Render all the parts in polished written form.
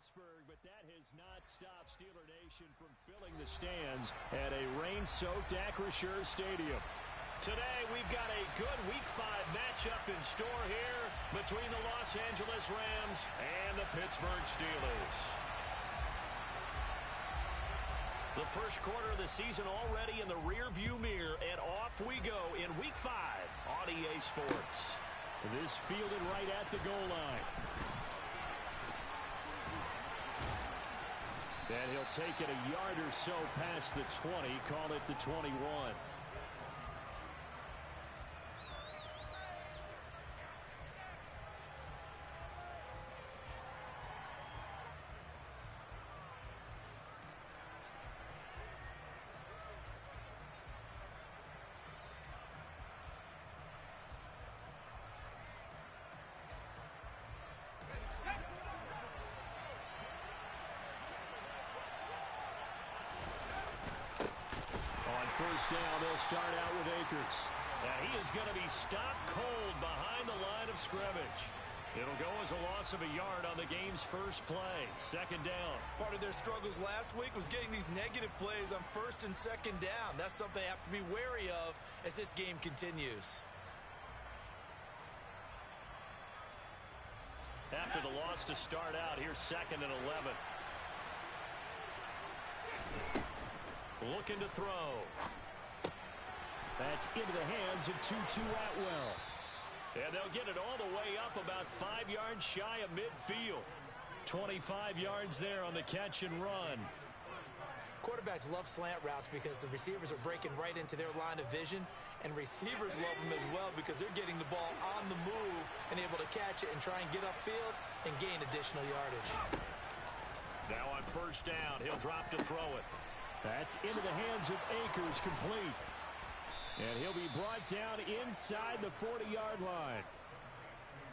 Pittsburgh, but that has not stopped Steeler Nation from filling the stands at a rain-soaked Acrisure Stadium. Today, we've got a good Week 5 matchup in store here between the Los Angeles Rams and the Pittsburgh Steelers. The first quarter of the season already in the rearview mirror, and off we go in Week 5 on EA Sports. This fielded right at the goal line. And he'll take it a yard or so past the 20, call it the 21. First down, they'll start out with Akers. And he is going to be stopped cold behind the line of scrimmage. It'll go as a loss of a yard on the game's first play. Second down. Part of their struggles last week was getting these negative plays on first and second down. That's something they have to be wary of as this game continues. After the loss to start out, here's 2nd and 11. Looking to throw. That's into the hands of Tutu Atwell. And they'll get it all the way up about 5 yards shy of midfield. 25 yards there on the catch and run. Quarterbacks love slant routes because the receivers are breaking right into their line of vision, and receivers love them as well because they're getting the ball on the move and able to catch it and try and get upfield and gain additional yardage. Now on first down, he'll drop to throw it. That's into the hands of Akers, complete. And he'll be brought down inside the 40-yard line.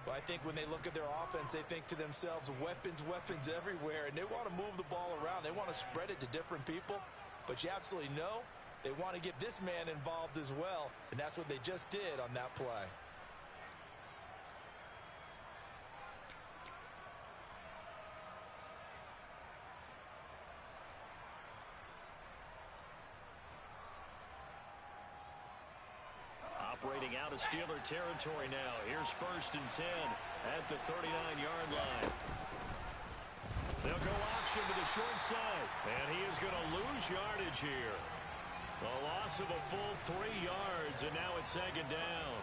Well, I think when they look at their offense, they think to themselves, weapons, weapons everywhere, and they want to move the ball around. They want to spread it to different people, but you absolutely know they want to get this man involved as well, and that's what they just did on that play. Operating out of Steeler territory now. Here's 1st and 10 at the 39-yard line. They'll go option to the short side, and he is going to lose yardage here. A loss of a full 3 yards, and now it's 2nd down.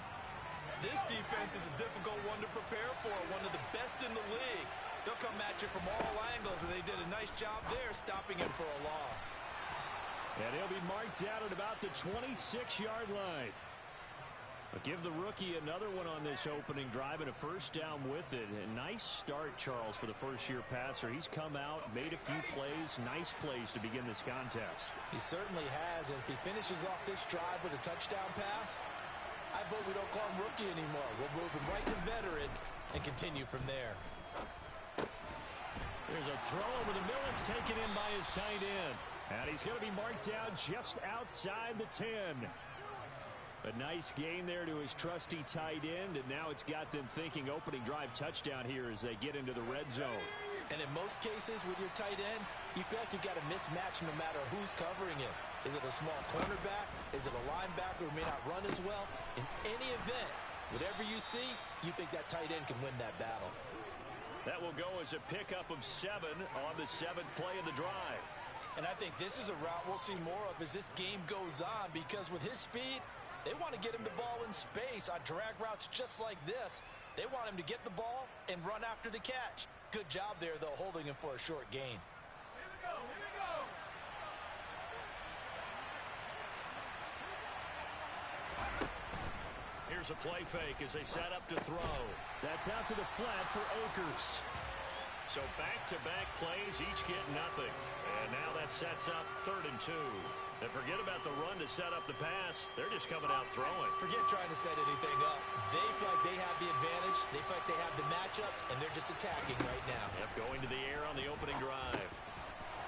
This defense is a difficult one to prepare for, one of the best in the league. They'll come at you from all angles, and they did a nice job there stopping him for a loss. And he'll be marked out at about the 26-yard line. But give the rookie another one on this opening drive and a first down with it. A nice start, Charles, for the first-year passer. He's come out, made a few plays, nice plays to begin this contest. He certainly has, and if he finishes off this drive with a touchdown pass, I vote we don't call him rookie anymore. We'll move him right to veteran and continue from there. There's a throw over the middle. It's taken in by his tight end. And he's going to be marked down just outside the 10. A nice gain there to his trusty tight end, and now it's got them thinking opening drive touchdown here as they get into the red zone. And in most cases with your tight end, you feel like you've got a mismatch no matter who's covering it. Is it a small cornerback? Is it a linebacker who may not run as well? In any event, whatever you see, you think that tight end can win that battle. That will go as a pickup of 7 on the 7th play of the drive. And I think this is a route we'll see more of as this game goes on, because with his speed, they want to get him the ball in space on drag routes just like this. They want him to get the ball and run after the catch. Good job there, though, holding him for a short gain. Here we go, here we go. Here's a play fake as they set up to throw. That's out to the flat for Akers. So back-to-back plays, each get nothing. And now that sets up 3rd and 2. And forget about the run to set up the pass. They're just coming out throwing. Forget trying to set anything up. They feel like they have the advantage. They feel like they have the matchups, and they're just attacking right now. Yep, going to the air on the opening drive.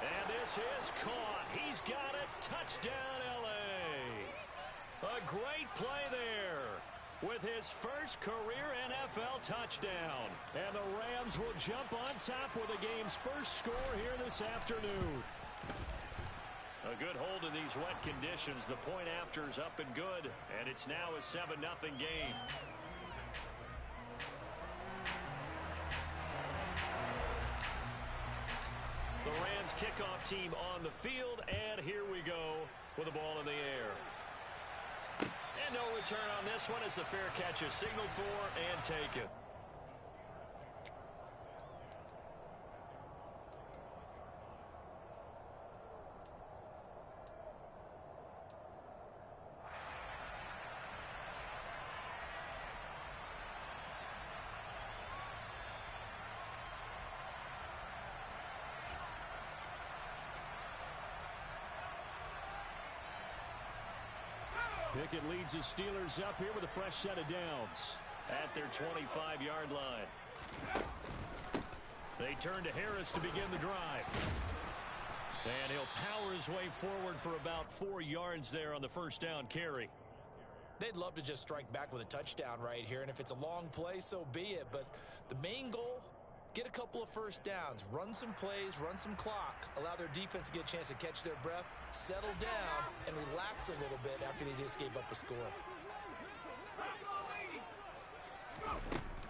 And this is caught. He's got it. Touchdown, L.A. A great play there. with his first career NFL touchdown. And the Rams will jump on top with the game's first score here this afternoon. A good hold in these wet conditions. The point after is up and good, and it's now a 7-0 game. The Rams kickoff team on the field, and here we go with the ball in the air. And no return on this one as the fair catch is signaled for and taken. Pickett leads the Steelers up here with a fresh set of downs at their 25-yard line. They turn to Harris to begin the drive. And he'll power his way forward for about 4 yards there on the first down carry. They'd love to just strike back with a touchdown right here, and if it's a long play, so be it. But the main goal, get a couple of first downs, run some plays, run some clock, allow their defense to get a chance to catch their breath, settle down, and relax a little bit after they just gave up a score.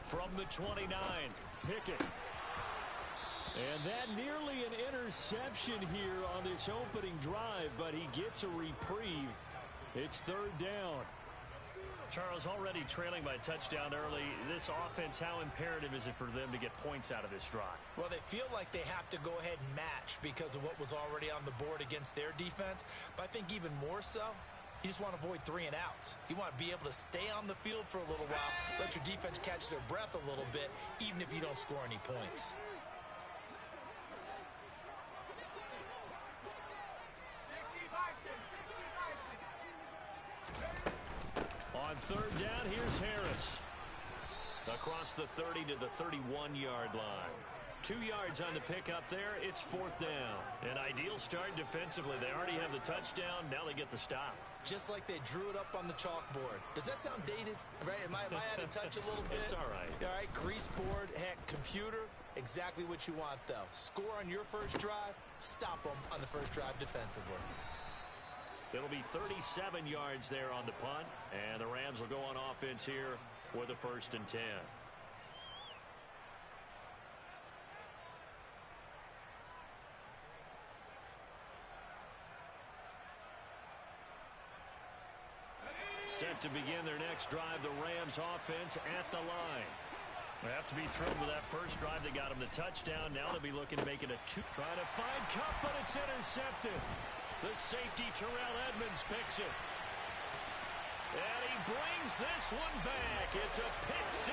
From the 29, Pickett. And that nearly an interception here on this opening drive, but he gets a reprieve. It's third down. Charles, already trailing by a touchdown early. This offense, how imperative is it for them to get points out of this drive? Well, they feel like they have to go ahead and match because of what was already on the board against their defense. But I think even more so, you just want to avoid 3 and outs. You want to be able to stay on the field for a little while, let your defense catch their breath a little bit, even if you don't score any points. On third down, here's Harris. Across the 30 to the 31-yard line. 2 yards on the pickup there. It's fourth down. An ideal start defensively. They already have the touchdown. Now they get the stop. Just like they drew it up on the chalkboard. Does that sound dated? Right? Am I out of touch a little bit? It's all right. All right, grease board, heck, computer, exactly what you want, though. Score on your first drive, stop them on the first drive defensively. It'll be 37 yards there on the punt, and the Rams will go on offense here with a 1st and 10. Set to begin their next drive, the Rams offense at the line. They have to be thrilled with that first drive. They got them the touchdown. Now they'll be looking to make it a 2. Trying to find Cup, but it's intercepted. The safety, Terrell Edmonds, picks it. And he brings this one back. It's a pick 6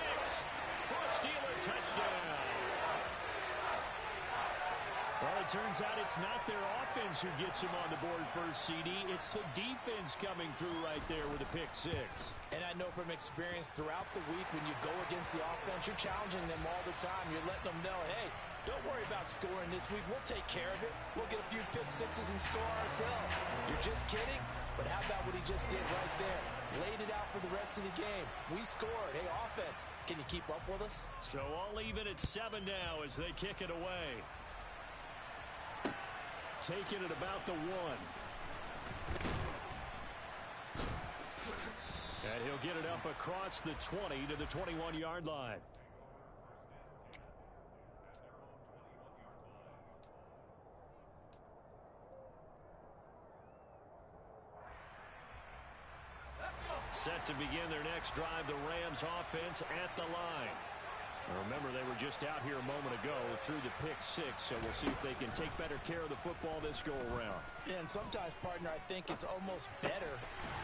for a Steeler touchdown. Well, it turns out it's not their offense who gets him on the board first, CD. It's the defense coming through right there with a pick 6. And I know from experience throughout the week when you go against the offense, you're challenging them all the time. You're letting them know, hey, don't worry about scoring this week. We'll take care of it. We'll get a few pick 6s and score ourselves. You're just kidding? But how about what he just did right there? Laid it out for the rest of the game. We scored. Hey, offense, can you keep up with us? So all even at 7 now as they kick it away. Taking it about the 1. And he'll get it up across the 20 to the 21-yard line. Set to begin their next drive, the Rams offense at the line. Remember, they were just out here a moment ago through the pick 6, so we'll see if they can take better care of the football this go-around. Yeah, and sometimes, partner, I think it's almost better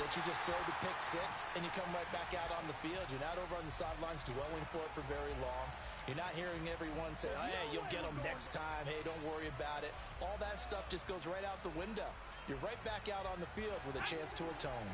that you just throw the pick 6 and you come right back out on the field. You're not over on the sidelines dwelling for it for very long. You're not hearing everyone say, oh, hey, you'll get them next time. Hey, don't worry about it. All that stuff just goes right out the window. You're right back out on the field with a chance to atone.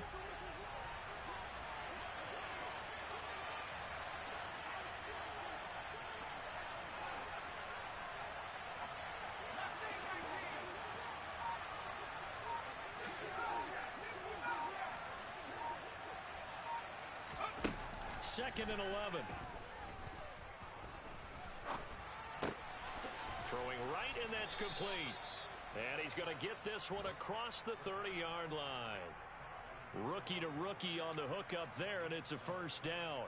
2nd and 11. Throwing right, and that's complete. And he's going to get this one across the 30-yard line. Rookie to rookie on the hookup there, and it's a first down.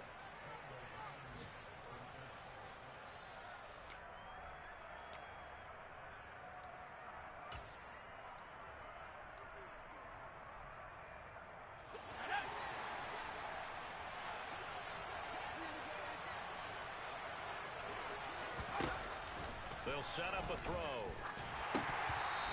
They'll set up a throw.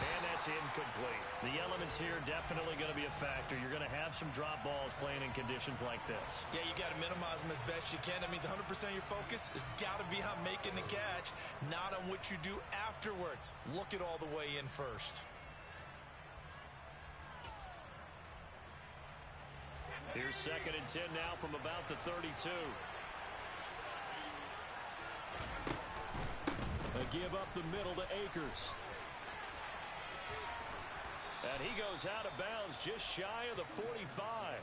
And that's incomplete. The elements here definitely going to be a factor. You're going to have some drop balls playing in conditions like this. Yeah, you got to minimize them as best you can. That means 100% of your focus has got to be on making the catch, not on what you do afterwards. Look it all the way in first. Here's 2nd and 10 now from about the 32. A give up the middle to Akers. And he goes out of bounds just shy of the 45.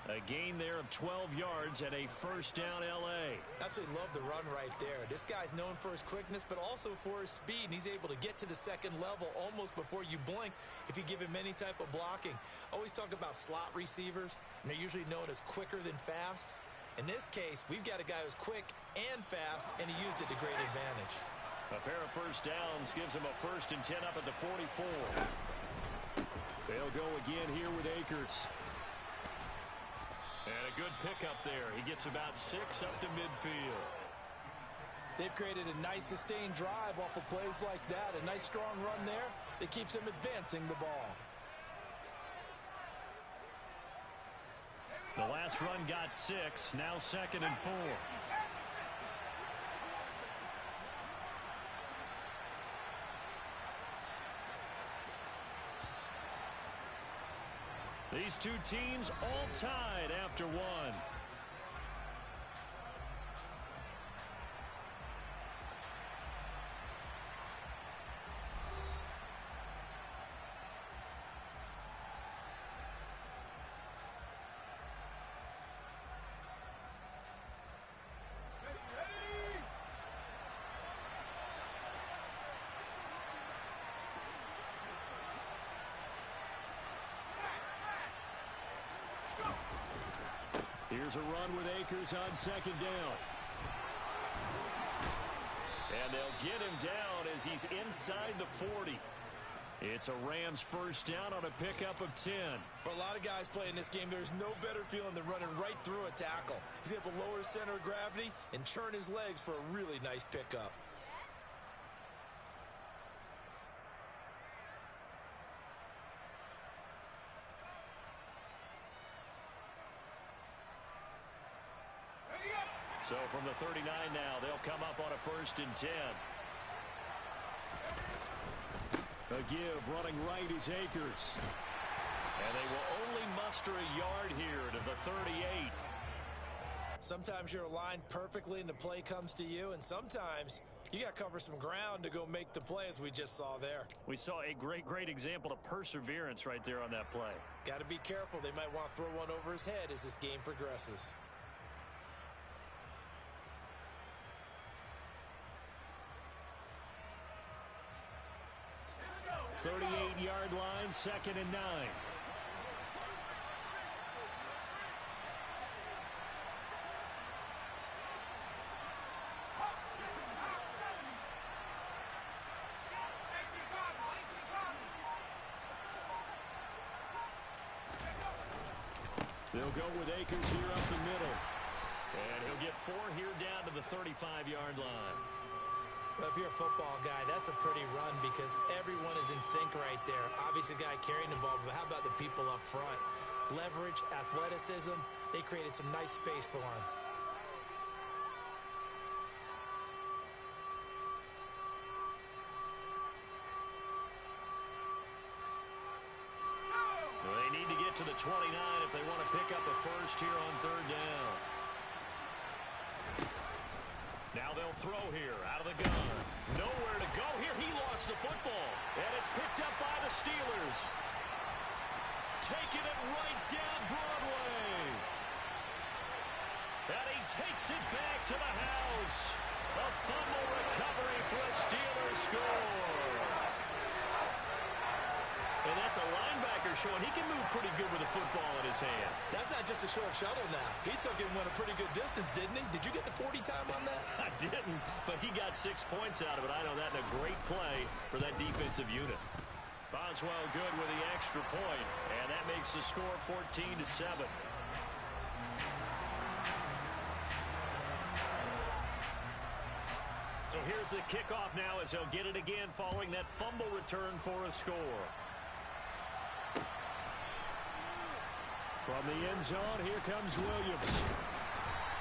A gain there of 12 yards and a first down L.A. Absolutely love the run right there. This guy's known for his quickness, but also for his speed. And he's able to get to the second level almost before you blink if you give him any type of blocking. Always talk about slot receivers, and they're usually known as quicker than fast. In this case, we've got a guy who's quick and fast, and he used it to great advantage. A pair of first downs gives him a 1st and 10 up at the 44. They'll go again here with Akers. And a good pickup there. He gets about 6 up to midfield. They've created a nice sustained drive off of plays like that. A nice strong run there that keeps them advancing the ball. The last run got 6. Now 2nd and 4. These two teams all tied after one. Here's a run with Akers on 2nd down. And they'll get him down as he's inside the 40. It's a Rams first down on a pickup of 10. For a lot of guys playing this game, there's no better feeling than running right through a tackle. He's able to lower his center of gravity and churn his legs for a really nice pickup. So from the 39 now, they'll come up on a 1st and 10. A give running right is Akers. And they will only muster a yard here to the 38. Sometimes you're aligned perfectly and the play comes to you, and sometimes you got to cover some ground to go make the play, as we just saw there. We saw a great example of perseverance right there on that play. Got to be careful. They might want to throw one over his head as this game progresses. 38-yard line, 2nd and 9. They'll go with Akers here up the middle. And he'll get 4 here down to the 35-yard line. Well, if you're a football guy, that's a pretty run because everyone is in sync right there. Obviously, the guy carrying the ball, but how about the people up front? Leverage, athleticism, they created some nice space for him. So they need to get to the 29 if they want to pick up a first here on 3rd down. Now they'll throw here out of the gun. Nowhere to go here. He lost the football. And it's picked up by the Steelers. Taking it right down Broadway. And he takes it back to the house. A fumble recovery for a Steelers score. And that's a linebacker showing he can move pretty good with a football in his hand. That's not just a short shuttle now. He took it and went a pretty good distance, didn't he? Did you get the 40 time on that? I didn't, but he got 6 points out of it. I know that in a great play for that defensive unit. Boswell good with the extra point, and that makes the score 14-7. So here's the kickoff now as he'll get it again following that fumble return for a score. From the end zone, here comes Williams.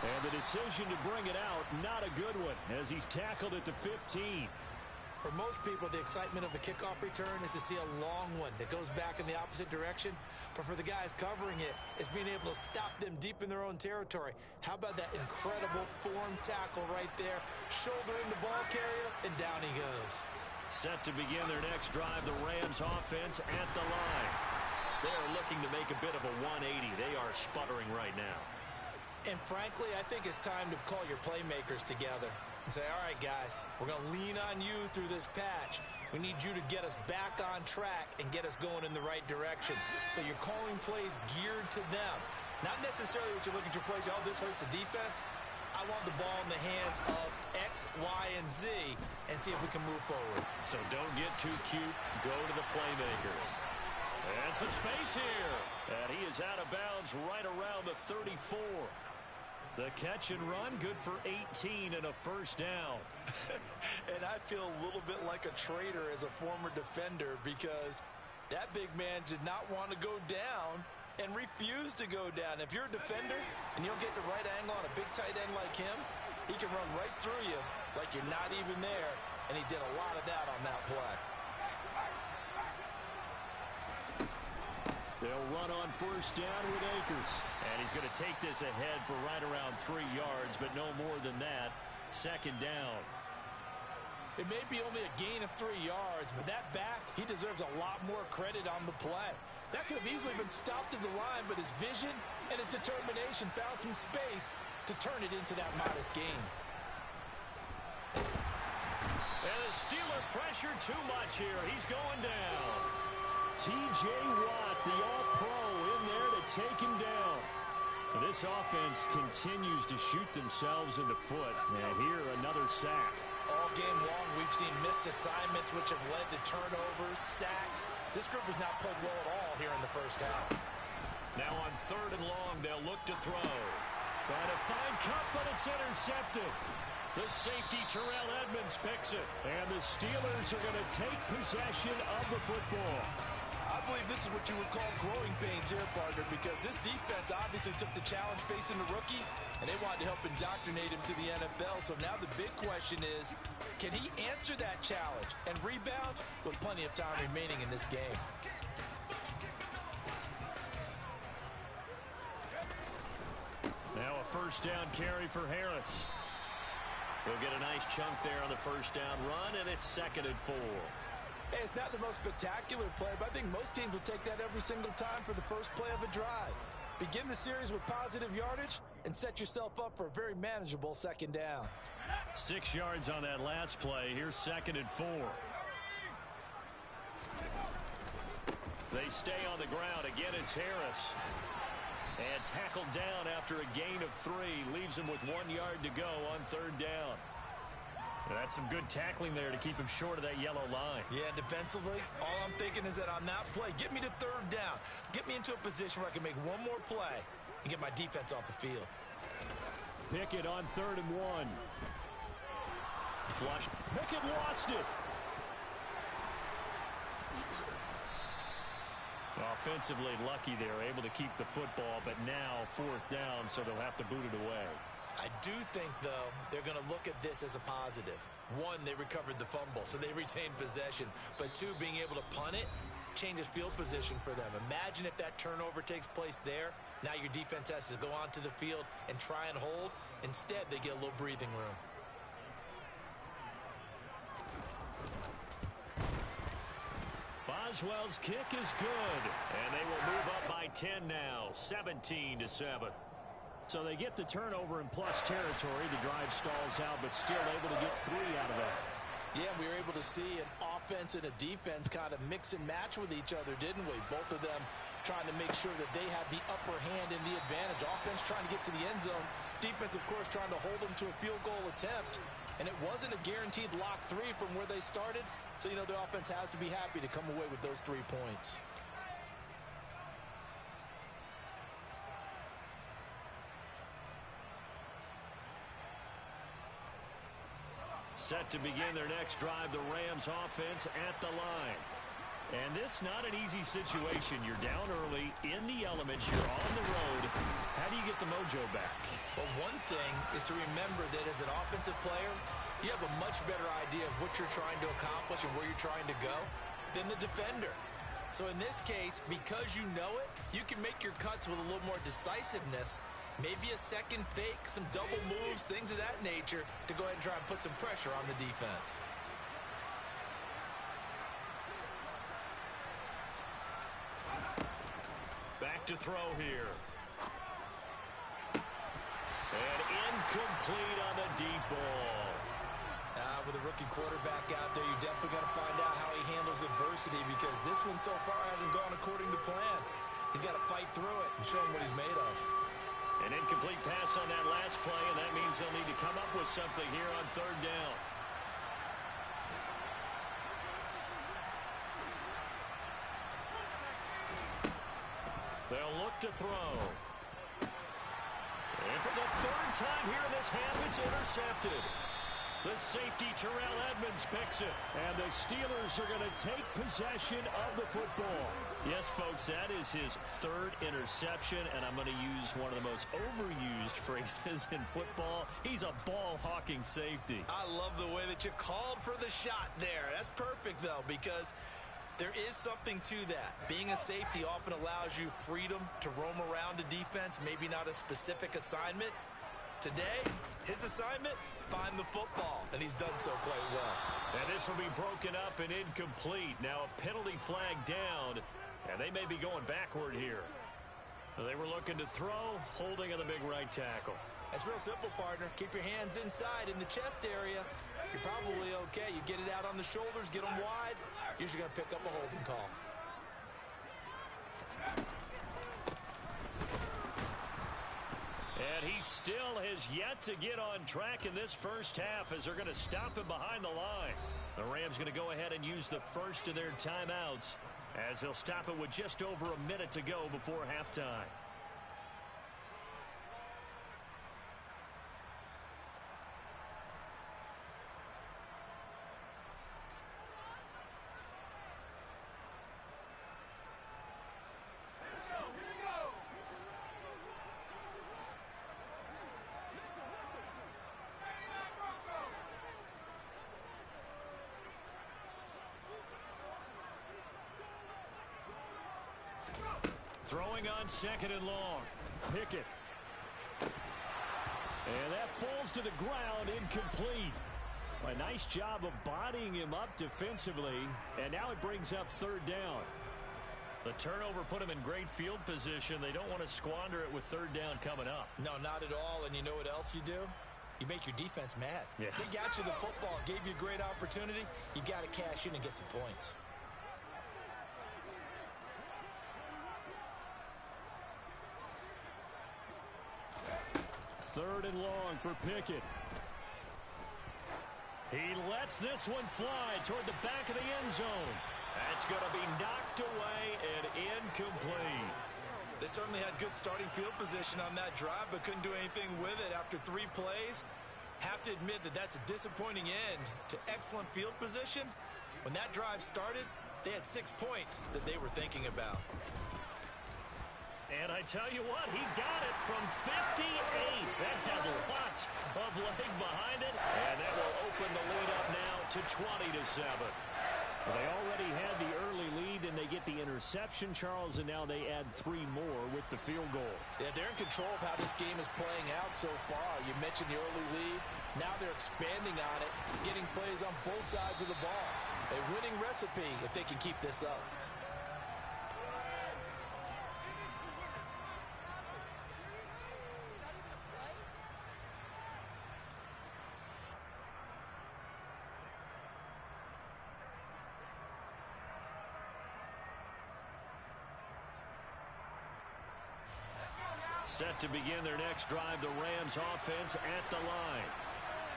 And the decision to bring it out, not a good one, as he's tackled at the 15. For most people, the excitement of a kickoff return is to see a long one that goes back in the opposite direction. But for the guys covering it, it's being able to stop them deep in their own territory. How about that incredible form tackle right there? Shouldering the ball carrier, and down he goes. Set to begin their next drive, the Rams offense at the line. They are looking to make a bit of a 180. They are sputtering right now. And frankly, I think it's time to call your playmakers together and say, all right, guys, we're going to lean on you through this patch. We need you to get us back on track and get us going in the right direction. So you're calling plays geared to them. Not necessarily what you look at your plays, oh, this hurts the defense. I want the ball in the hands of X, Y, and Z and see if we can move forward. So don't get too cute. Go to the playmakers. And some space here. And he is out of bounds right around the 34. The catch and run, good for 18 and a first down. And I feel a little bit like a traitor as a former defender because that big man did not want to go down and refused to go down. If you're a defender and you don't get the right angle on a big tight end like him, he can run right through you like you're not even there. And he did a lot of that on that play. They'll run on first down with Akers. And he's going to take this ahead for right around 3 yards, but no more than that. Second down. It may be only a gain of 3 yards, but that back, he deserves a lot more credit on the play. That could have easily been stopped at the line, but his vision and his determination found some space to turn it into that modest gain. And the Steeler pressure too much here. He's going down. T.J. Watt, the all-pro, in there to take him down. This offense continues to shoot themselves in the foot. And here, another sack. All game long, we've seen missed assignments, which have led to turnovers, sacks. This group has not played well at all here in the first half. Now on third and long, they'll look to throw. Trying to find Cup, but it's intercepted. The safety, Terrell Edmonds, picks it. And the Steelers are going to take possession of the football. I believe this is what you would call growing pains here, partner, because this defense obviously took the challenge facing the rookie, and they wanted to help indoctrinate him to the NFL. So now the big question is, can he answer that challenge and rebound with plenty of time remaining in this game? Now a first down carry for Harris. He'll get a nice chunk there on the first down run, and it's 2nd and 4. Hey, it's not the most spectacular play, but I think most teams will take that every single time for the first play of a drive. Begin the series with positive yardage and set yourself up for a very manageable second down. 6 yards on that last play. Here's 2nd and 4. They stay on the ground. Again, it's Harris. And tackled down after a gain of 3. Leaves him with 1 yard to go on third down. That's some good tackling there to keep him short of that yellow line. Yeah, defensively, all I'm thinking is that on that play, get me to third down. Get me into a position where I can make one more play and get my defense off the field. Pickett on 3rd and 1. Flush. Pickett lost it. Offensively lucky they're able to keep the football, but now 4th down, so they'll have to boot it away. I do think, though, they're going to look at this as a positive. 1, they recovered the fumble, so they retained possession. But 2, being able to punt it changes field position for them. Imagine if that turnover takes place there. Now your defense has to go onto the field and try and hold. Instead, they get a little breathing room. Boswell's kick is good, and they will move up by 10 now, 17-7. So they get the turnover in plus territory. The drive stalls out, but still able to get 3 out of that. Yeah, we were able to see an offense and a defense kind of mix and match with each other, didn't we? Both of them trying to make sure that they have the upper hand and the advantage. Offense trying to get to the end zone. Defense, of course, trying to hold them to a field goal attempt. And it wasn't a guaranteed lock 3 from where they started. So, you know, the offense has to be happy to come away with those 3 points. Set to begin their next drive, the Rams offense at the line. And this not an easy situation. You're down early, in the elements, you're on the road. How do you get the mojo back? Well, one thing is to remember that as an offensive player, you have a much better idea of what you're trying to accomplish and where you're trying to go than the defender. So in this case, because you know it, you can make your cuts with a little more decisiveness. Maybe a second fake, some double moves, things of that nature to go ahead and try and put some pressure on the defense. Back to throw here. And incomplete on the deep ball. With a rookie quarterback out there, you're definitely going to find out how he handles adversity because this one so far hasn't gone according to plan. He's got to fight through it and show him what he's made of. An incomplete pass on that last play, and that means they'll need to come up with something here on 3rd down. They'll look to throw. And for the 3rd time here in this half, it's intercepted. The safety, Terrell Edmonds, picks it. And the Steelers are going to take possession of the football. Yes, folks, that is his 3rd interception, and I'm going to use one of the most overused phrases in football. He's a ball-hawking safety. I love the way that you called for the shot there. That's perfect, though, because there is something to that. Being a safety often allows you freedom to roam around the defense, maybe not a specific assignment. Today, his assignment, find the football, and he's done so quite well. And this will be broken up and incomplete. Now a penalty flag down, and they may be going backward here. They were looking to throw, holding on the big right tackle. It's real simple, partner. Keep your hands inside in the chest area. You're probably okay. You get it out on the shoulders, get them wide. Usually going to pick up a holding call. And he still has yet to get on track in this first half as they're going to stop him behind the line. The Rams going to go ahead and use the first of their timeouts as they'll stop it with just over a minute to go before halftime. Throwing on 2nd and long. Pickett. And that falls to the ground, incomplete. A nice job of bodying him up defensively. And now it brings up 3rd down. The turnover put him in great field position. They don't want to squander it with 3rd down coming up. No, not at all. And you know what else you do? You make your defense mad. Yeah. They got you the football, gave you a great opportunity. You got to cash in and get some points. 3rd and long for Pickett. He lets this one fly toward the back of the end zone. That's going to be knocked away and incomplete. They certainly had good starting field position on that drive, but couldn't do anything with it after 3 plays. Have to admit that that's a disappointing end to excellent field position. When that drive started, they had 6 points that they were thinking about. And I tell you what, he got it from 58. That had lots of leg behind it. And that will open the lead up now to 20-7. Well, they already had the early lead, and they get the interception, Charles, and now they add 3 more with the field goal. Yeah, they're in control of how this game is playing out so far. You mentioned the early lead. Now they're expanding on it, getting plays on both sides of the ball. A winning recipe if they can keep this up. Set to begin their next drive, the Rams offense at the line.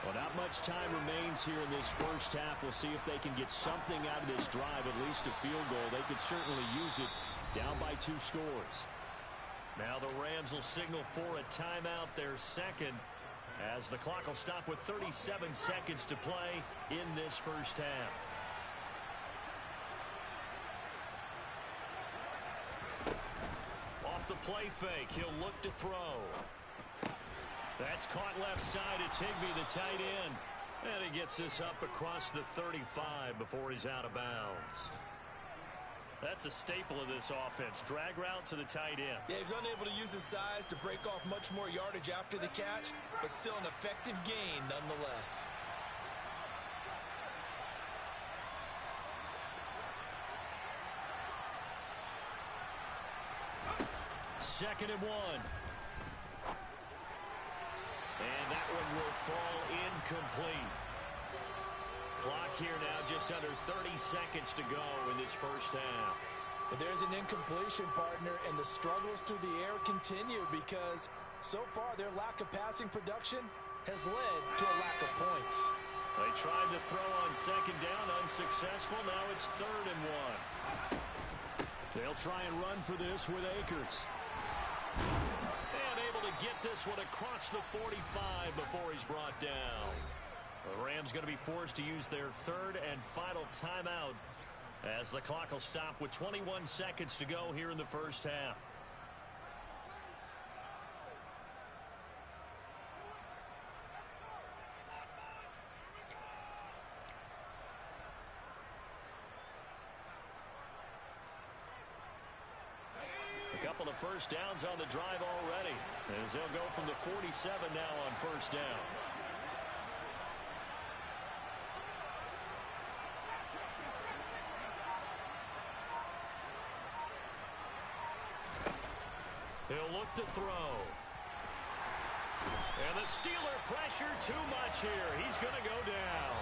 Well, not much time remains here in this first half. We'll see if they can get something out of this drive, at least a field goal. They could certainly use it, down by 2 scores. Now the Rams will signal for a timeout, their second, as the clock will stop with 37 seconds to play in this first half. Off the play fake, he'll look to throw. That's caught left side. It's Higbee, the tight end. And he gets this up across the 35 before he's out of bounds. That's a staple of this offense. Drag route to the tight end. Yeah, he was unable to use his size to break off much more yardage after the catch, but still an effective gain nonetheless. Second and 1. And that one will fall incomplete. Clock here now just under 30 seconds to go in this first half. But there's an incompletion, partner, and the struggles through the air continue because so far their lack of passing production has led to a lack of points. They tried to throw on second down, unsuccessful. Now it's 3rd and 1. They'll try and run for this with Akers. And able to get this one across the 45 before he's brought down. The Rams going to be forced to use their 3rd and final timeout as the clock will stop with 21 seconds to go here in the first half. A couple of first downs on the drive already, as they'll go from the 47 now on first down. He'll look to throw. And the Steeler pressure too much here. He's going to go down.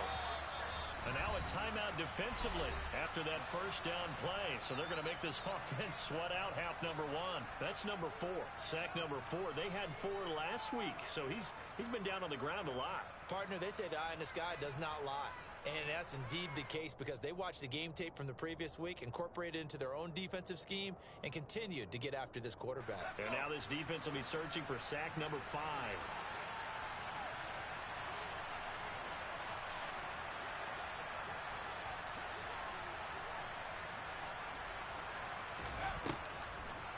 And now a timeout defensively after that first down play. So they're going to make this offense sweat out half number 1. That's number 4. Sack number 4. They had 4 last week. So he's been down on the ground a lot. Partner, they say the eye in the sky does not lie. And that's indeed the case because they watched the game tape from the previous week, incorporated it into their own defensive scheme, and continued to get after this quarterback. And now this defense will be searching for sack number 5.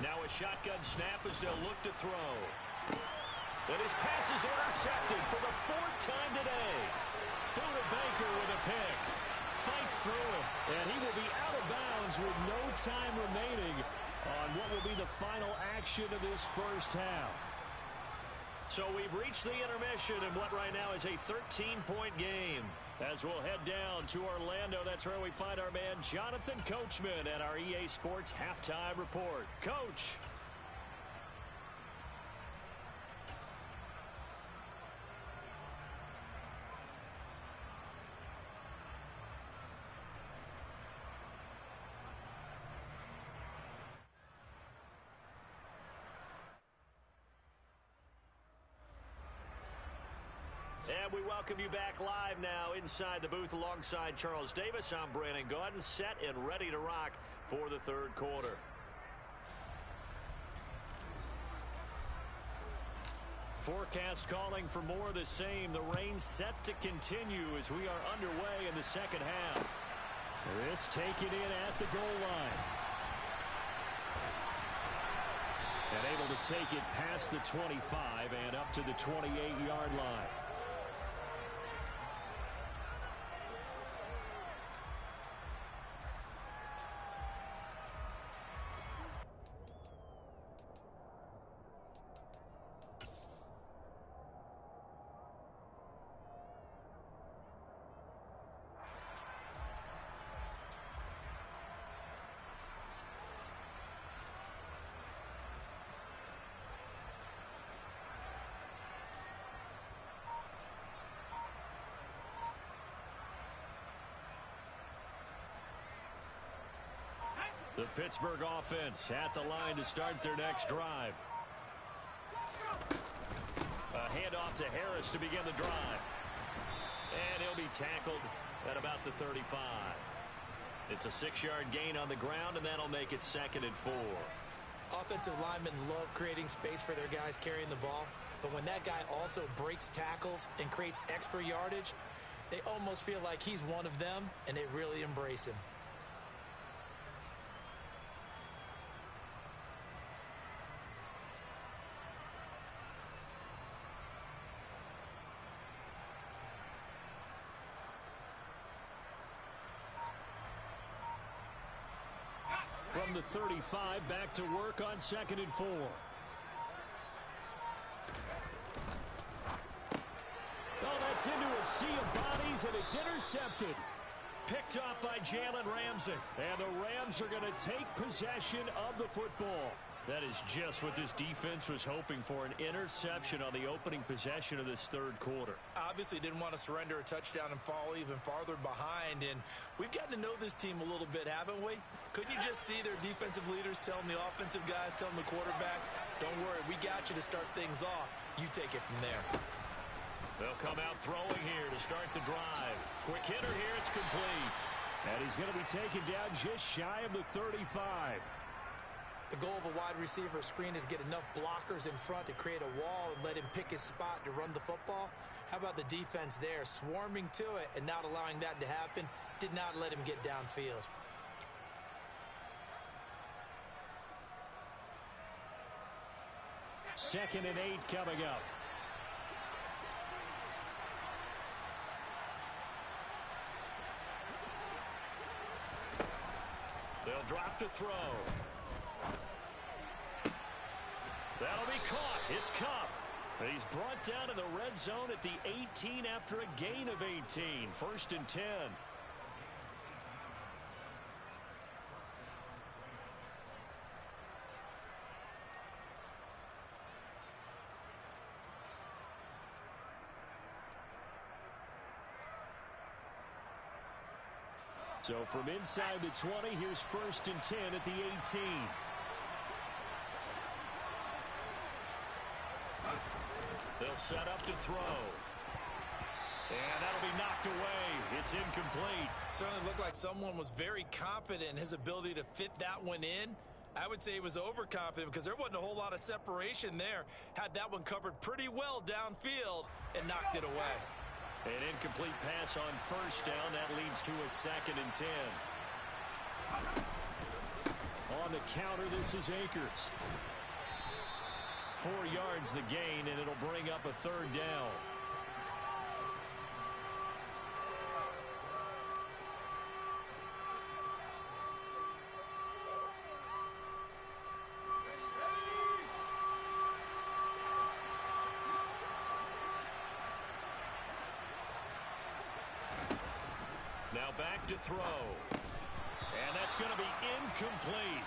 Now a shotgun snap as they'll look to throw. And his pass is intercepted for the 4th time today. Builder Baker with a pick. Fights through him. And he will be out of bounds with no time remaining on what will be the final action of this first half. So we've reached the intermission in what right now is a 13-point game. As we'll head down to Orlando, that's where we find our man Jonathan Coachman at our EA Sports Halftime Report. Coach. And we welcome you back live now inside the booth alongside Charles Davis. I'm Brandon Gaudin, set and ready to rock for the 3rd quarter. Forecast calling for more of the same. The rain set to continue as we are underway in the second half. This taken in at the goal line. And able to take it past the 25 and up to the 28-yard line. The Pittsburgh offense at the line to start their next drive. handoff to Harris to begin the drive. And he'll be tackled at about the 35. It's a 6-yard gain on the ground, and that'll make it 2nd and 4. Offensive linemen love creating space for their guys carrying the ball, but when that guy also breaks tackles and creates extra yardage, they almost feel like he's one of them, and they really embrace him. From the 35, back to work on 2nd and 4. Oh, that's into a sea of bodies, and it's intercepted. Picked up by Jalen Ramsey. And the Rams are going to take possession of the football. That is just what this defense was hoping for, an interception on the opening possession of this 3rd quarter. Obviously didn't want to surrender a touchdown and fall even farther behind, and we've gotten to know this team a little bit, haven't we? Couldn't you just see their defensive leaders telling the offensive guys, telling the quarterback, don't worry, we got you to start things off. You take it from there. They'll come out throwing here to start the drive. Quick hitter here, it's complete. And he's going to be taken down just shy of the 35. The goal of a wide receiver screen is get enough blockers in front to create a wall and let him pick his spot to run the football. How about the defense there, swarming to it and not allowing that to happen? Did not let him get downfield. Second and 8 coming up. They'll drop to throw. That'll be caught. It's Cup. He's brought down in the red zone at the 18 after a gain of 18. 1st and 10. So from inside the 20, here's 1st and 10 at the 18. They'll set up to throw. And that'll be knocked away. It's incomplete. Certainly looked like someone was very confident in his ability to fit that one in. I would say he was overconfident because there wasn't a whole lot of separation there. Had that one covered pretty well downfield and knocked it away. An incomplete pass on 1st down. That leads to a 2nd and 10. On the counter, this is Akers. 4 yards the gain, and it'll bring up a 3rd down. Now back to throw. And that's going to be incomplete.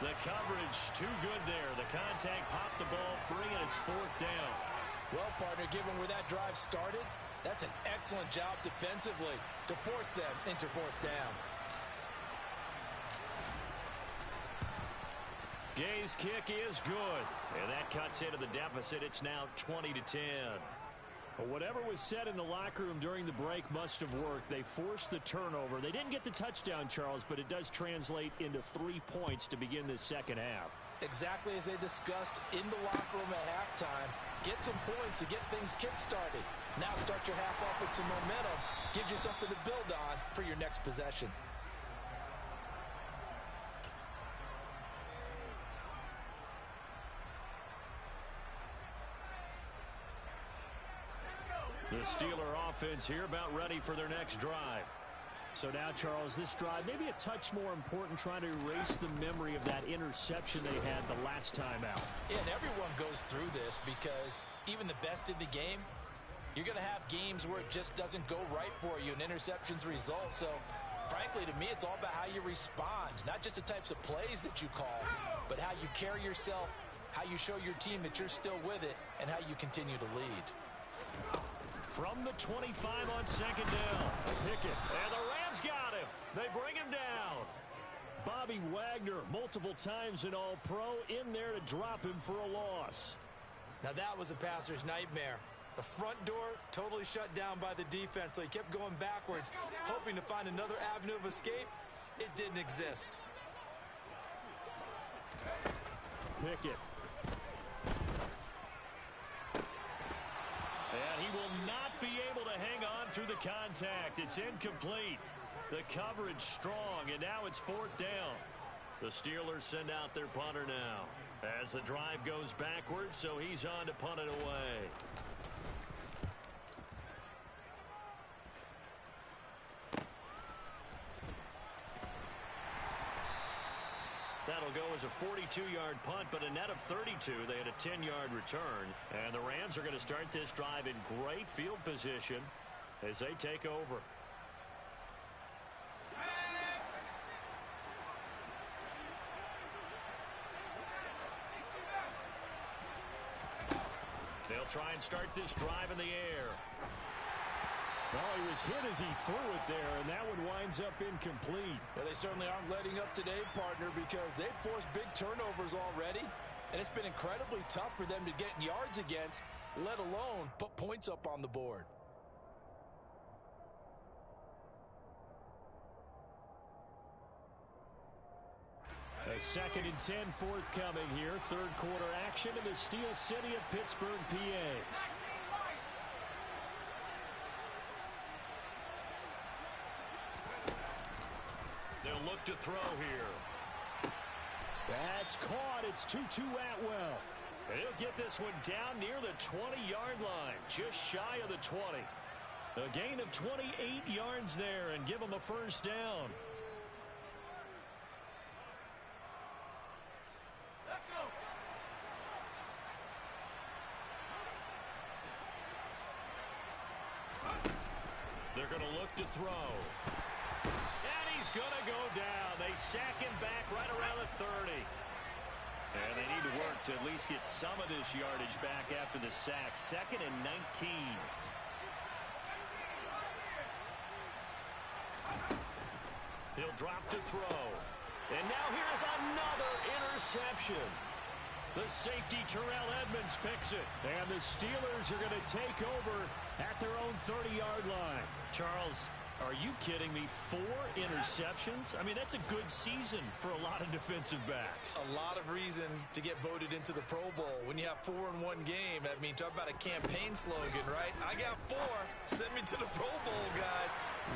The coverage too good there. The contact popped the ball free, and it's 4th down. Well, partner, given where that drive started, that's an excellent job defensively to force them into 4th down. Gay's kick is good, and that cuts into the deficit. It's now 20-10. But whatever was said in the locker room during the break must have worked. They forced the turnover. They didn't get the touchdown, Charles, but it does translate into 3 points to begin this 2nd half. Exactly as they discussed in the locker room at halftime. Get some points to get things kick-started. Now start your half off with some momentum. Gives you something to build on for your next possession. The Steeler offense here about ready for their next drive. So now, Charles, this drive maybe a touch more important, trying to erase the memory of that interception they had the last time out. Yeah, and everyone goes through this because even the best in the game, you're going to have games where it just doesn't go right for you and interceptions result. So, frankly, to me, it's all about how you respond, not just the types of plays that you call, but how you carry yourself, how you show your team that you're still with it, and how you continue to lead. From the 25 on 2nd down. Pickett. And the Rams got him. They bring him down. Bobby Wagner, multiple times an All-Pro, in there to drop him for a loss. Now that was a passer's nightmare. The front door totally shut down by the defense, so he kept going backwards, hoping to find another avenue of escape. It didn't exist. Pickett. And he will not be able to hang on through the contact. It's incomplete. The coverage strong, and now it's 4th down. The Steelers send out their punter now as the drive goes backwards, so he's on to punt it away. That'll go as a 42-yard punt, but a net of 32. They had a 10-yard return. And the Rams are going to start this drive in great field position as they take over. They'll try and start this drive in the air. Well, he was hit as he threw it there, and that one winds up incomplete. Yeah, they certainly aren't letting up today, partner, because they've forced big turnovers already, and it's been incredibly tough for them to get yards against, let alone put points up on the board. A 2nd and 10 forthcoming here. Third quarter action in the Steel City of Pittsburgh, PA. They'll look to throw here. That's caught. It's Tutu Atwell. And he'll get this one down near the 20-yard line, just shy of the 20. A gain of 28 yards there and give him a first down. Let's go. They're going to look to throw. And he's going to go down. They sack him back right around the 30. And they need to work to at least get some of this yardage back after the sack. 2nd and 19. He'll drop to throw. And now here's another interception. The safety, Terrell Edmonds, picks it. And the Steelers are going to take over at their own 30-yard line. Charles, are you kidding me? 4 interceptions? I mean, that's a good season for a lot of defensive backs. A lot of reason to get voted into the Pro Bowl. When you have 4 in one game, I mean, talk about a campaign slogan, right? I got 4. Send me to the Pro Bowl, guys.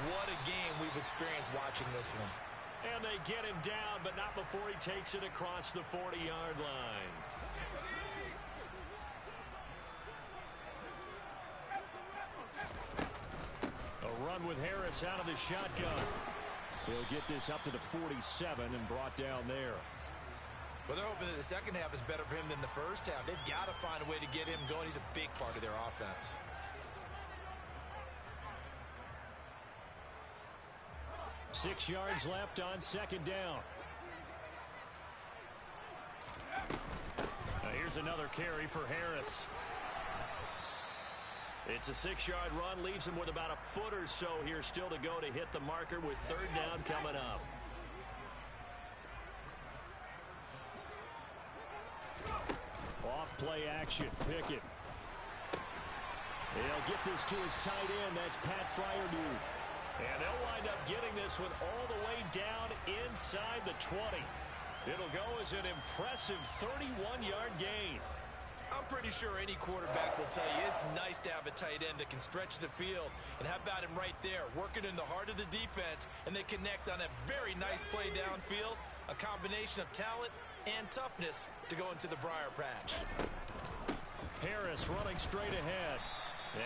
What a game we've experienced watching this one. And they get him down, but not before he takes it across the 40-yard line. A run with Harris out of the shotgun. He'll get this up to the 47 and brought down there. Well, they're hoping that the second half is better for him than the first half. They've got to find a way to get him going. He's a big part of their offense. Six yards left on second down. Now here's another carry for Harris. It's a 6-yard run, leaves him with about a foot or so here still to go to hit the marker with third down coming up. Off play action, Pickett. He'll get this to his tight end. That's Pat Fryermuth. And they'll wind up getting this one all the way down inside the 20. It'll go as an impressive 31-yard gain. I'm pretty sure any quarterback will tell you it's nice to have a tight end that can stretch the field. And how about him right there, working in the heart of the defense, and they connect on a very nice play downfield, a combination of talent and toughness to go into the briar patch. Harris running straight ahead.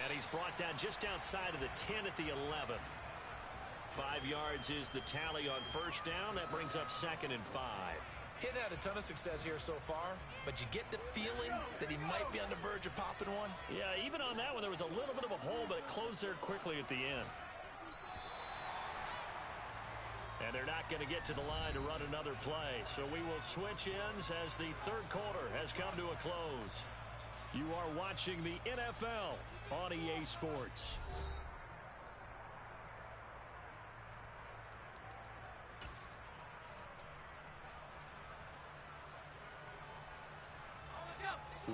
And he's brought down just outside of the 10 at the 11. 5 yards is the tally on first down. That brings up 2nd and 5. He hadn't had a ton of success here so far, but you get the feeling that he might be on the verge of popping one. Yeah, even on that one, there was a little bit of a hole, but it closed there quickly at the end. And they're not going to get to the line to run another play. So we will switch ends as the third quarter has come to a close. You are watching the NFL on EA Sports.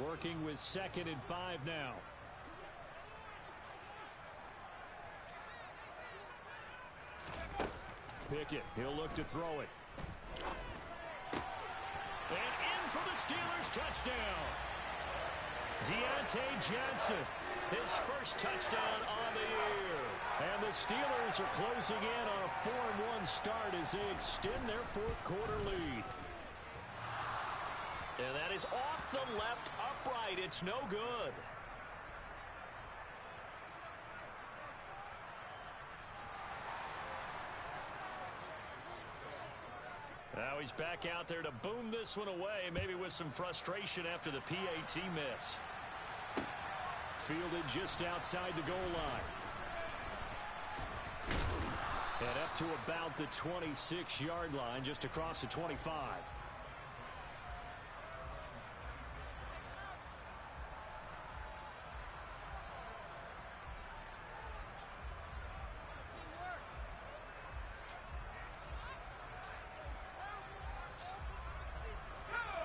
Working with 2nd and 5 now. Pickett, he'll look to throw it. And in for the Steelers touchdown. Deontay Johnson, his first touchdown on the year. And the Steelers are closing in on a 4-1 start as they extend their fourth quarter lead. And that is off the left upright. It's no good. Now he's back out there to boom this one away, maybe with some frustration after the PAT miss. Fielded just outside the goal line. And up to about the 26-yard line, just across the 25.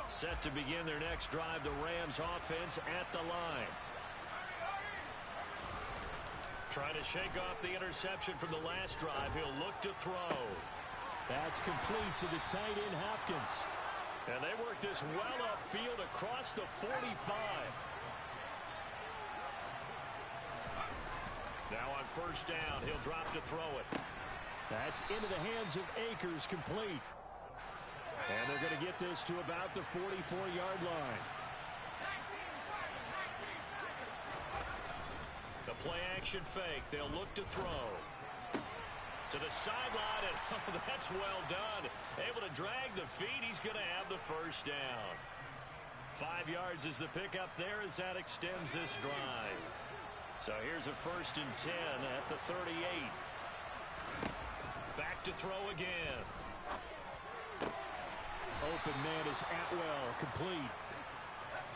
Set to begin their next drive, the Rams offense at the line. Trying to shake off the interception from the last drive. He'll look to throw. That's complete to the tight end, Hopkins. And they work this well upfield across the 45. Now on first down, he'll drop to throw it. That's into the hands of Akers, complete. And they're going to get this to about the 44-yard line. The play-action fake. They'll look to throw. To the sideline, and oh, that's well done. Able to drag the feet. He's going to have the first down. 5 yards is the pickup there as that extends this drive. So here's a 1st and 10 at the 38. Back to throw again. Open man is Atwell, complete.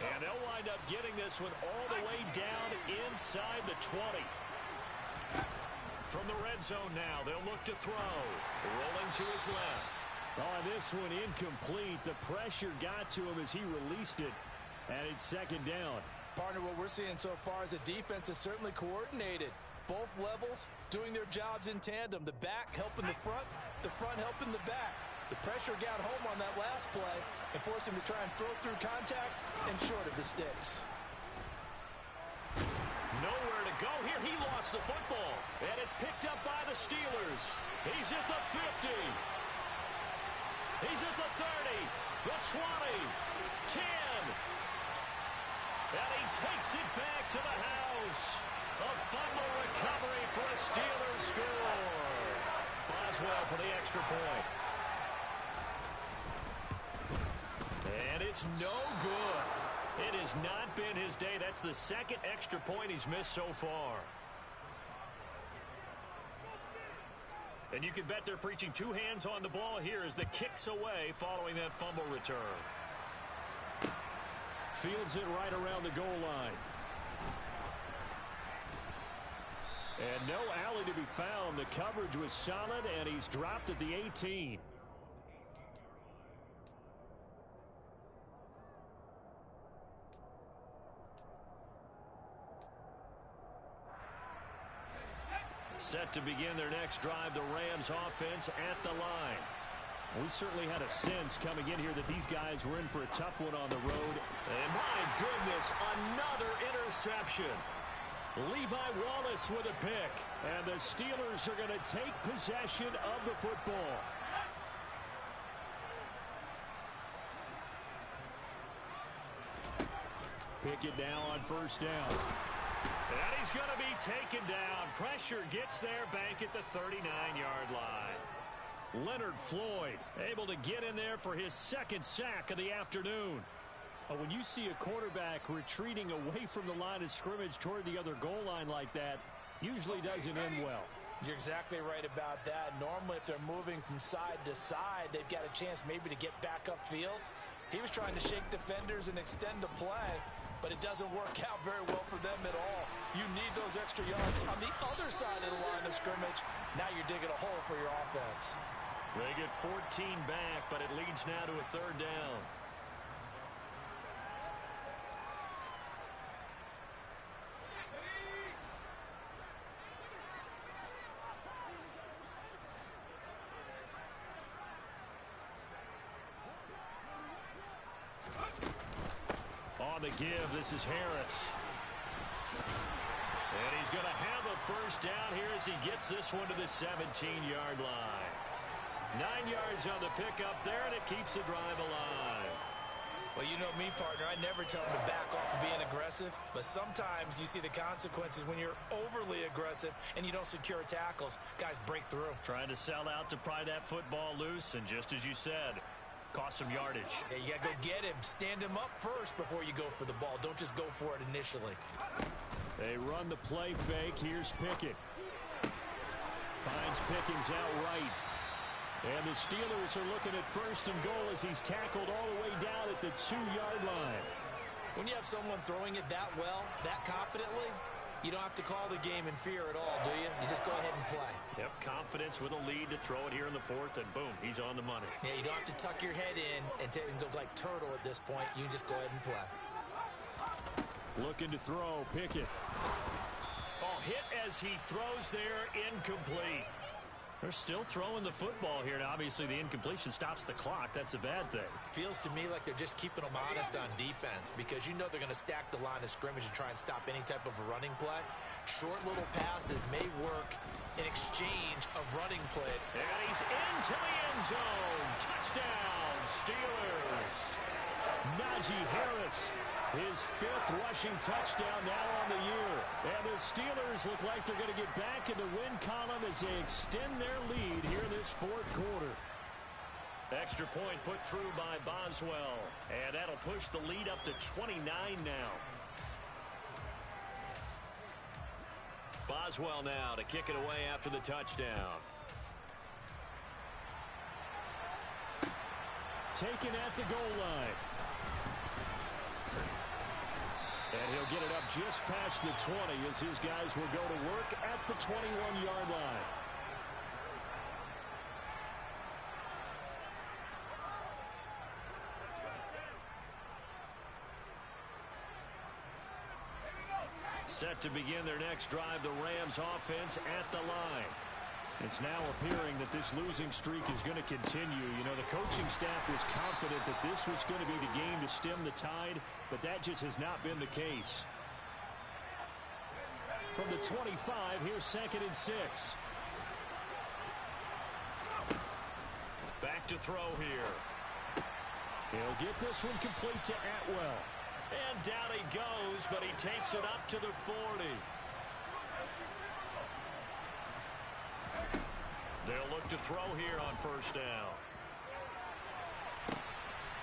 And they'll wind up getting this one all the way down inside the 20. From the red zone now, they'll look to throw. Rolling to his left. Oh, this one incomplete. The pressure got to him as he released it. And it's 2nd down. Partner, what we're seeing so far is the defense is certainly coordinated. Both levels doing their jobs in tandem. The back helping the front helping the back. The pressure got home on that last play and forced him to try and throw through contact and short of the sticks. Nowhere to go here. He lost the football. And it's picked up by the Steelers. He's at the 50. He's at the 30. The 20. 10. And he takes it back to the house. A fumble recovery for a Steelers score. Boswell for the extra point. And it's no good. It has not been his day. That's the 2nd extra point he's missed so far. And you can bet they're preaching 2 hands on the ball here as the kick's away following that fumble return. Fields it right around the goal line. And no alley to be found. The coverage was solid, and he's dropped at the 18. Set to begin their next drive, the Rams offense at the line. We certainly had a sense coming in here that these guys were in for a tough one on the road. And my goodness, another interception. Levi Wallace with a pick. And the Steelers are going to take possession of the football. Pickett now on first down. And he's going to be taken down. Pressure gets there, bank at the 39-yard line. Leonard Floyd able to get in there for his 2nd sack of the afternoon. When you see a quarterback retreating away from the line of scrimmage toward the other goal line like that, usually doesn't end well. You're exactly right about that. Normally, if they're moving from side to side, they've got a chance maybe to get back upfield. He was trying to shake defenders and extend the play, but it doesn't work out very well for them at all. You need those extra yards on the other side of the line of scrimmage. Now you're digging a hole for your offense. They get 14 back, but it leads now to a 3rd down. the give, this is Harris. And he's going to have a first down here as he gets this one to the 17-yard line. 9 yards on the pickup there, and it keeps the drive alive. Well, you know me, partner. I never tell them to back off of being aggressive, but sometimes you see the consequences when you're overly aggressive and you don't secure tackles. Guys break through. Trying to sell out to pry that football loose, and just as you said, cost some yardage. Yeah, you got to go get him. Stand him up first before you go for the ball. Don't just go for it initially. They run the play fake. Here's Pickett. Finds Pickens out right. And the Steelers are looking at first and goal as he's tackled all the way down at the 2-yard line. When you have someone throwing it that well, that confidently, you don't have to call the game in fear at all, do you? You just go ahead and play. Yep, confidence with a lead to throw it here in the fourth, and boom, he's on the money. Yeah, you don't have to tuck your head in and go like turtle at this point. You just go ahead and play. Looking to throw, Pickett. Oh, hit as he throws there, incomplete. They're still throwing the football here, and obviously the incompletion stops the clock. That's a bad thing. Feels to me like they're just keeping them honest on defense because you know they're going to stack the line of scrimmage and try and stop any type of a running play. Short little passes may work in exchange of running play. And he's into the end zone. Touchdown, Steelers. Najee Harris, his 5th rushing touchdown now on the year. And the Steelers look like they're going to get back in the win column as they extend their lead here in this 4th quarter. Extra point put through by Boswell. And that'll push the lead up to 29 now. Boswell now to kick it away after the touchdown. Taken at the goal line. And he'll get it up just past the 20 as his guys will go to work at the 21-yard line. Set to begin their next drive, the Rams offense at the line. It's now appearing that this losing streak is going to continue. You know, the coaching staff was confident that this was going to be the game to stem the tide, but that just has not been the case. From the 25, here's 2nd and 6. Back to throw here. He'll get this one complete to Atwell. And down he goes, but he takes it up to the 40. They'll look to throw here on first down.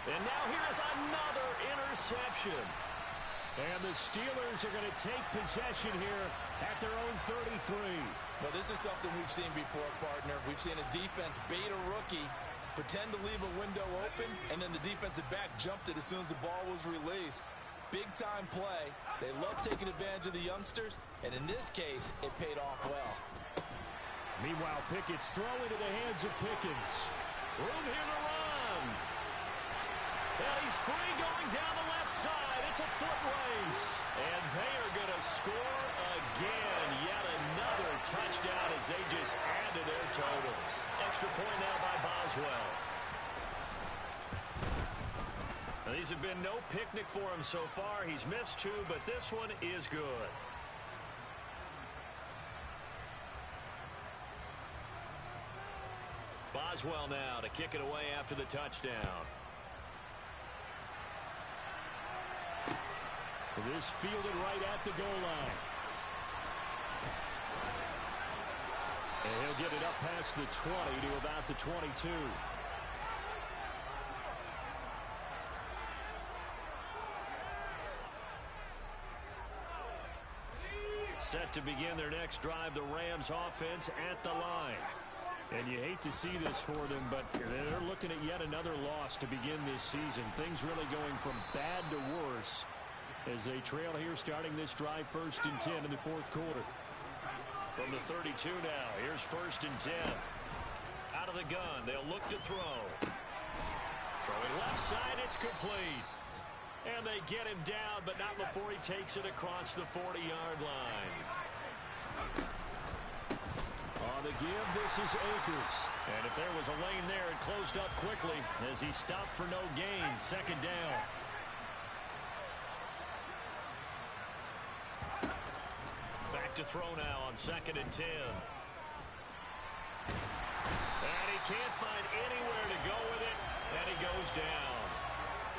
And now here's another interception. And the Steelers are going to take possession here at their own 33. Well, this is something we've seen before, partner. We've seen a defense bait a rookie, pretend to leave a window open, and then the defensive back jumped it as soon as the ball was released. Big-time play. They love taking advantage of the youngsters, and in this case, it paid off well. Meanwhile, Pickett's throw into the hands of Pickens. Room here to run. And he's free going down the left side. It's a foot race. And they are going to score again. Yet another touchdown as they just add to their totals. Extra point now by Boswell. Now, these have been no picnic for him so far. He's missed 2, but this one is good. Boswell now to kick it away after the touchdown. This fielded right at the goal line. And he'll get it up past the 20 to about the 22. Set to begin their next drive, the Rams offense at the line. And you hate to see this for them, but they're looking at yet another loss to begin this season. Things really going from bad to worse as they trail here starting this drive 1st and 10 in the 4th quarter. From the 32 now, here's 1st and 10. Out of the gun, they'll look to throw. Throwing left side, it's complete. And they get him down, but not before he takes it across the 40-yard line. On the give, this is Akers. And if there was a lane there, it closed up quickly as he stopped for no gain. 2nd down. to throw now on 2nd and 10. And he can't find anywhere to go with it, and he goes down.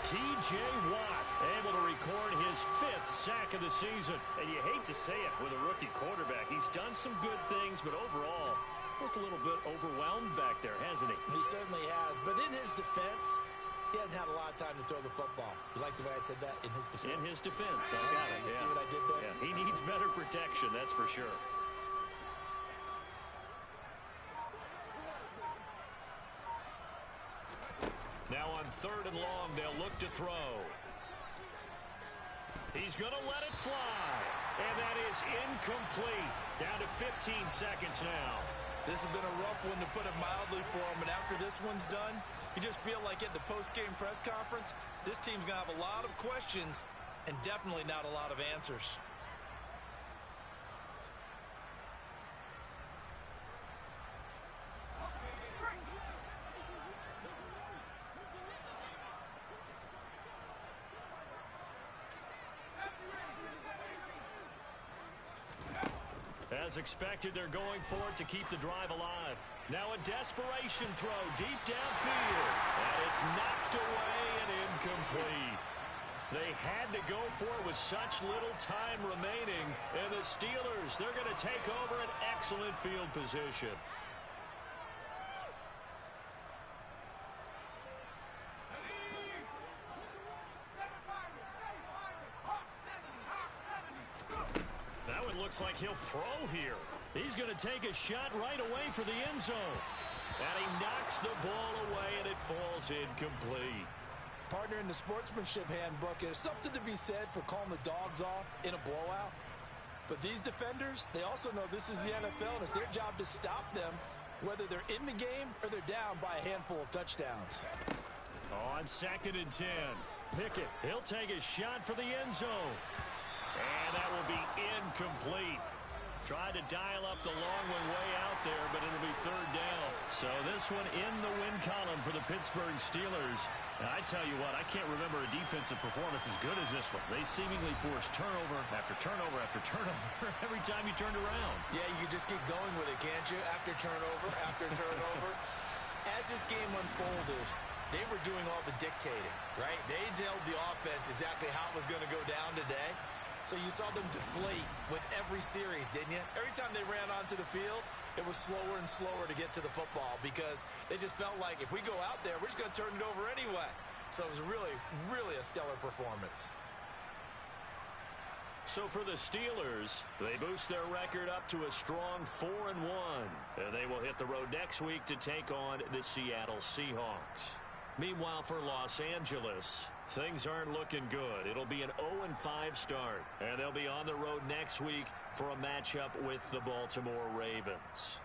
T.J. Watt able to record his 5th sack of the season. And you hate to say it with a rookie quarterback. He's done some good things, but overall, looked a little bit overwhelmed back there, hasn't he? He certainly has. But in his defense, he hasn't had a lot of time to throw the football. You like the way I said that? In his defense. In his defense. I got it. You see what I did there? Yeah, he needs better protection, that's for sure. Now on 3rd and long, they'll look to throw. He's going to let it fly. And that is incomplete. Down to 15 seconds now. This has been a rough one, to put it mildly, for him. And after this one's done, you just feel like at the post-game press conference, this team's going to have a lot of questions and definitely not a lot of answers. As expected, they're going for it to keep the drive alive. Now a desperation throw deep downfield. And it's knocked away and incomplete. They had to go for it with such little time remaining. And the Steelers, they're going to take over an excellent field position. Looks like he'll throw here. He's going to take a shot right away for the end zone. And he knocks the ball away, and it falls incomplete. Partner, in the sportsmanship handbook, there's something to be said for calling the dogs off in a blowout. But these defenders, they also know this is the NFL, and it's their job to stop them, whether they're in the game or they're down by a handful of touchdowns. On 2nd and 10, Pickett, he'll take a shot for the end zone. And that will be incomplete. Tried to dial up the long one way out there, but it'll be 3rd down. So this one in the win column for the Pittsburgh Steelers. And I tell you what, I can't remember a defensive performance as good as this one. They seemingly forced turnover after turnover after turnover every time you turned around. Yeah, you just keep going with it, can't you? After turnover, after turnover. As this game unfolded, they were doing all the dictating, right? They told the offense exactly how it was going to go down today. So you saw them deflate with every series, didn't you? Every time they ran onto the field, it was slower and slower to get to the football because they just felt like if we go out there, we're just going to turn it over anyway. So it was really, really a stellar performance. So for the Steelers, they boost their record up to a strong 4-1. And they will hit the road next week to take on the Seattle Seahawks. Meanwhile, for Los Angeles, things aren't looking good. It'll be an 0-5 start, and they'll be on the road next week for a matchup with the Baltimore Ravens.